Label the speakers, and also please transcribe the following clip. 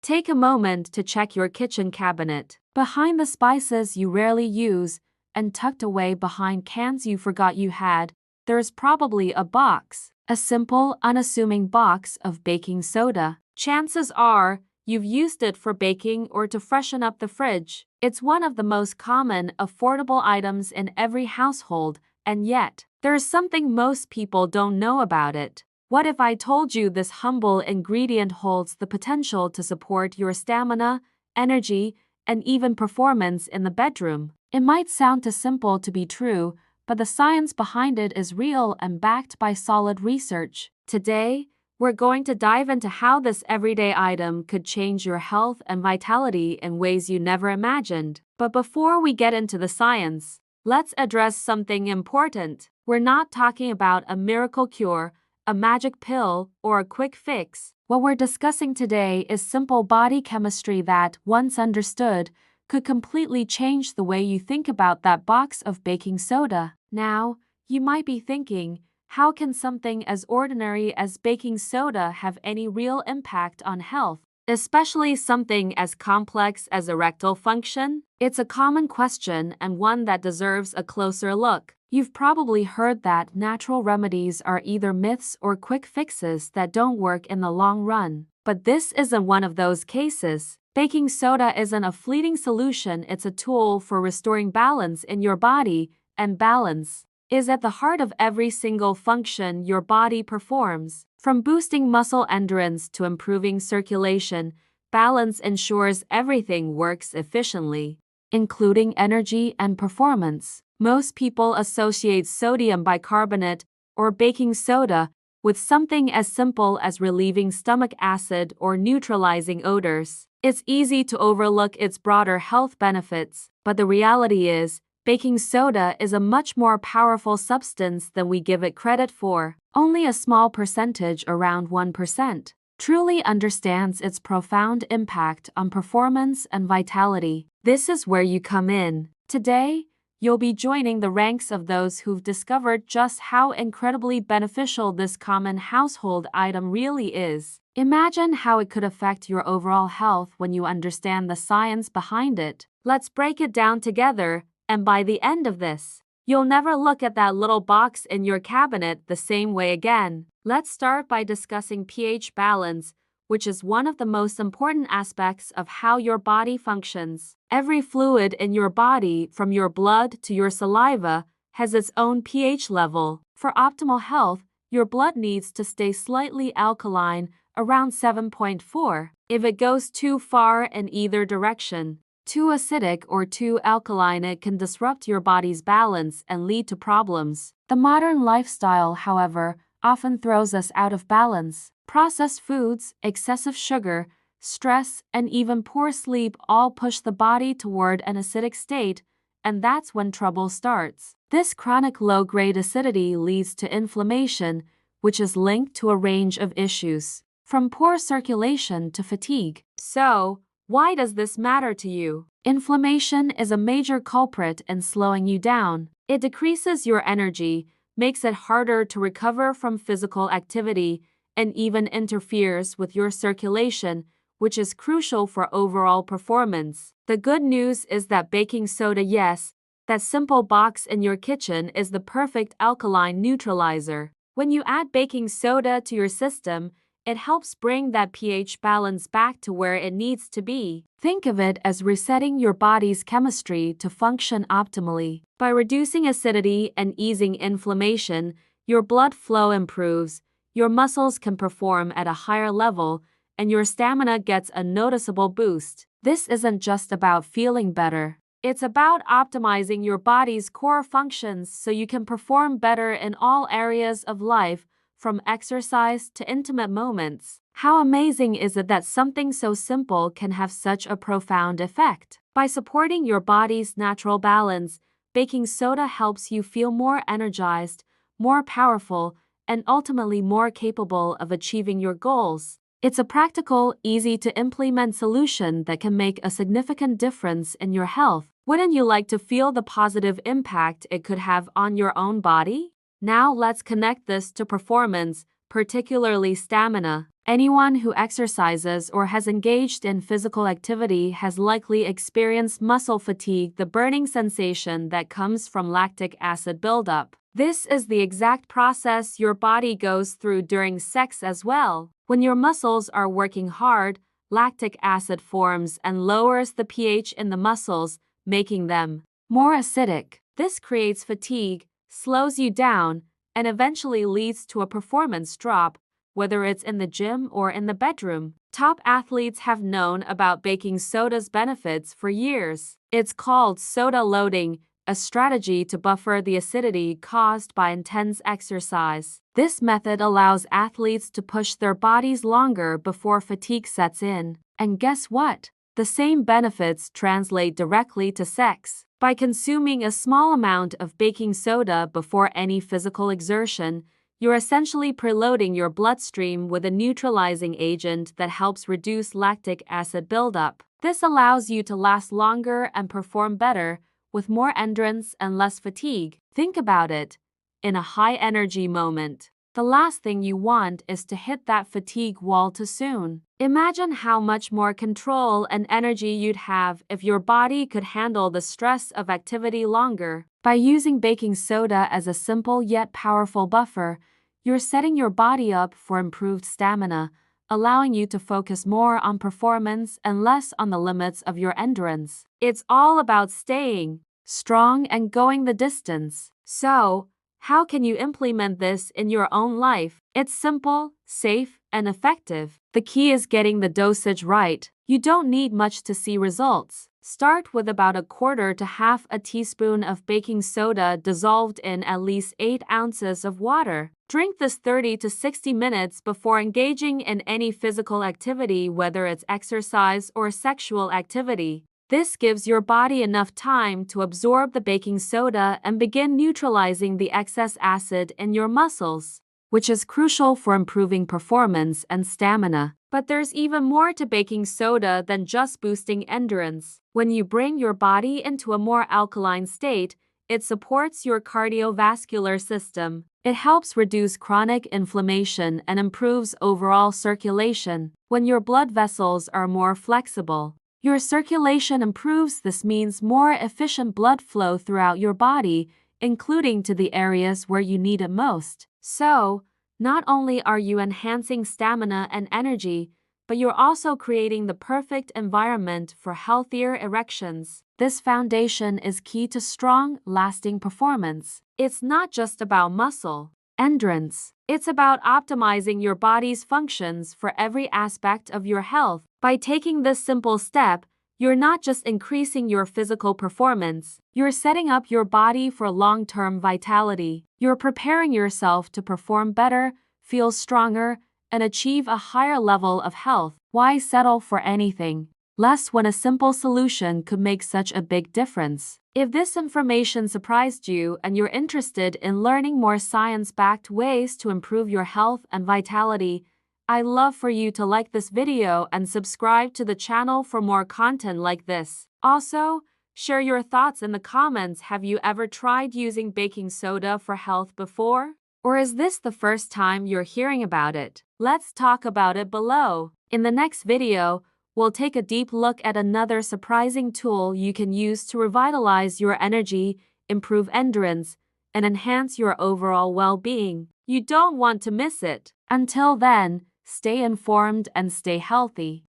Speaker 1: Take a moment to check your kitchen cabinet. Behind the spices you rarely use, and tucked away behind cans you forgot you had, there's probably a box. A simple, unassuming box of baking soda. Chances are, you've used it for baking or to freshen up the fridge. It's one of the most common, affordable items in every household, and yet, there's something most people don't know about it. What if I told you this humble ingredient holds the potential to support your stamina, energy, and even performance in the bedroom? It might sound too simple to be true, but the science behind it is real and backed by solid research. Today, we're going to dive into how this everyday item could change your health and vitality in ways you never imagined. But before we get into the science, let's address something important. We're not talking about a miracle cure, a magic pill, or a quick fix. What we're discussing today is simple body chemistry that, once understood, could completely change the way you think about that box of baking soda. Now, you might be thinking, how can something as ordinary as baking soda have any real impact on health, especially something as complex as erectile function? It's a common question and one that deserves a closer look. You've probably heard that natural remedies are either myths or quick fixes that don't work in the long run. But this isn't one of those cases. Baking soda isn't a fleeting solution, it's a tool for restoring balance in your body, and balance is at the heart of every single function your body performs. From boosting muscle endurance to improving circulation, balance ensures everything works efficiently, including energy and performance. Most people associate sodium bicarbonate, or baking soda, with something as simple as relieving stomach acid or neutralizing odors. It's easy to overlook its broader health benefits, but the reality is, baking soda is a much more powerful substance than we give it credit for. Only a small percentage, around 1%, truly understands its profound impact on performance and vitality. This is where you come in. Today, you'll be joining the ranks of those who've discovered just how incredibly beneficial this common household item really is. Imagine how it could affect your overall health when you understand the science behind it. Let's break it down together, and by the end of this, you'll never look at that little box in your cabinet the same way again. Let's start by discussing pH balance, which is one of the most important aspects of how your body functions. Every fluid in your body, from your blood to your saliva, has its own pH level. For optimal health, your blood needs to stay slightly alkaline, around 7.4. If it goes too far in either direction, too acidic or too alkaline, it can disrupt your body's balance and lead to problems. The modern lifestyle, however, often throws us out of balance. Processed foods, excessive sugar, stress, and even poor sleep all push the body toward an acidic state, and that's when trouble starts. This chronic low-grade acidity leads to inflammation, which is linked to a range of issues, from poor circulation to fatigue. So, why does this matter to you? Inflammation is a major culprit in slowing you down. It decreases your energy, makes it harder to recover from physical activity, and even interferes with your circulation, which is crucial for overall performance. The good news is that baking soda, yes, that simple box in your kitchen, is the perfect alkaline neutralizer. When you add baking soda to your system, it helps bring that pH balance back to where it needs to be. Think of it as resetting your body's chemistry to function optimally. By reducing acidity and easing inflammation, your blood flow improves, your muscles can perform at a higher level, and your stamina gets a noticeable boost. This isn't just about feeling better. It's about optimizing your body's core functions so you can perform better in all areas of life, from exercise to intimate moments. How amazing is it that something so simple can have such a profound effect? By supporting your body's natural balance, baking soda helps you feel more energized, more powerful, and ultimately more capable of achieving your goals. It's a practical, easy-to-implement solution that can make a significant difference in your health. Wouldn't you like to feel the positive impact it could have on your own body? Now let's connect this to performance, particularly stamina. Anyone who exercises or has engaged in physical activity has likely experienced muscle fatigue, the burning sensation that comes from lactic acid buildup. This is the exact process your body goes through during sex as well. When your muscles are working hard, lactic acid forms and lowers the pH in the muscles, making them more acidic. This creates fatigue, slows you down, and eventually leads to a performance drop, whether it's in the gym or in the bedroom. Top athletes have known about baking soda's benefits for years. It's called soda loading, a strategy to buffer the acidity caused by intense exercise. This method allows athletes to push their bodies longer before fatigue sets in. And guess what? The same benefits translate directly to sex. By consuming a small amount of baking soda before any physical exertion, you're essentially preloading your bloodstream with a neutralizing agent that helps reduce lactic acid buildup. This allows you to last longer and perform better, with more endurance and less fatigue. Think about it. In a high-energy moment, the last thing you want is to hit that fatigue wall too soon. Imagine how much more control and energy you'd have if your body could handle the stress of activity longer. By using baking soda as a simple yet powerful buffer, you're setting your body up for improved stamina, allowing you to focus more on performance and less on the limits of your endurance. It's all about staying strong and going the distance. So, how can you implement this in your own life? It's simple, safe, and effective. The key is getting the dosage right. You don't need much to see results. Start with about 1/4 to 1/2 a teaspoon of baking soda dissolved in at least 8 ounces of water. Drink this 30 to 60 minutes before engaging in any physical activity, whether it's exercise or sexual activity. This gives your body enough time to absorb the baking soda and begin neutralizing the excess acid in your muscles, which is crucial for improving performance and stamina. But there's even more to baking soda than just boosting endurance. When you bring your body into a more alkaline state, it supports your cardiovascular system. It helps reduce chronic inflammation and improves overall circulation. When your blood vessels are more flexible, your circulation improves. This means more efficient blood flow throughout your body, including to the areas where you need it most. So, not only are you enhancing stamina and energy, but you're also creating the perfect environment for healthier erections. This foundation is key to strong, lasting performance. It's not just about muscle endurance. It's about optimizing your body's functions for every aspect of your health. By taking this simple step, you're not just increasing your physical performance, you're setting up your body for long-term vitality. You're preparing yourself to perform better, feel stronger, and achieve a higher level of health. Why settle for anything less when a simple solution could make such a big difference? If this information surprised you and you're interested in learning more science-backed ways to improve your health and vitality, I'd love for you to like this video and subscribe to the channel for more content like this. Also, share your thoughts in the comments. Have you ever tried using baking soda for health before? Or is this the first time you're hearing about it? Let's talk about it below. In the next video, we'll take a deep look at another surprising tool you can use to revitalize your energy, improve endurance, and enhance your overall well-being. You don't want to miss it. Until then, stay informed and stay healthy.